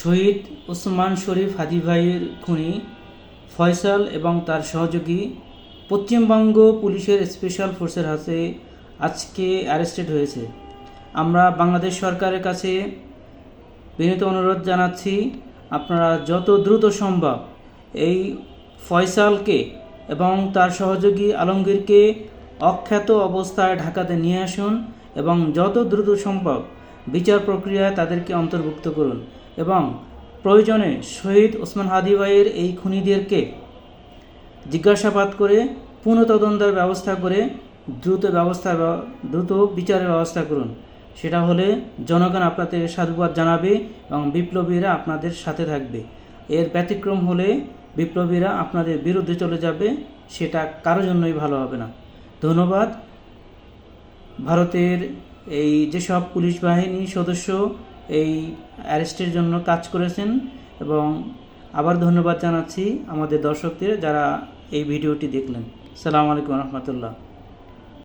শহীদ ওসমান শরীফ হাদি ভাইয়ের খুনি ফয়সাল এবং তার সহযোগী পশ্চিমবঙ্গ পুলিশের স্পেশাল ফোর্সের হাতে আজকে অ্যারেস্টেড হয়েছে। আমরা বাংলাদেশ সরকারের কাছে বিনীত অনুরোধ জানাচ্ছি, আপনারা যত দ্রুত সম্ভব এই ফয়সালকে এবং তার সহযোগী আলমগীরকে অখ্যাত অবস্থায় ঢাকাতে নিয়ে আসুন এবং যত দ্রুত সম্ভব বিচার প্রক্রিয়ায় তাদেরকে অন্তর্ভুক্ত করুন এবং প্রয়োজনে শহীদ ওসমান হাদি ভাইয়ের এই খুনিদেরকে জিজ্ঞাসাবাদ করে পুনঃতদন্তের ব্যবস্থা করে দ্রুত বিচারের ব্যবস্থা করুন। সেটা হলে জনগণ আপনাদের সাধুবাদ জানাবে এবং বিপ্লবীরা আপনাদের সাথে থাকবে। এর ব্যতিক্রম হলে বিপ্লবীরা আপনাদের বিরুদ্ধে চলে যাবে, সেটা কারোর জন্যই ভালো হবে না। ধন্যবাদ। ভারতের এই যেসব পুলিশ বাহিনী সদস্য এই অ্যারেস্টের জন্য কাজ করেছেন, এবং আবার ধন্যবাদ জানাচ্ছি আমাদের দর্শকদের যারা এই ভিডিওটি দেখলেন। আসসালামু আলাইকুম রহমতুল্লাহ।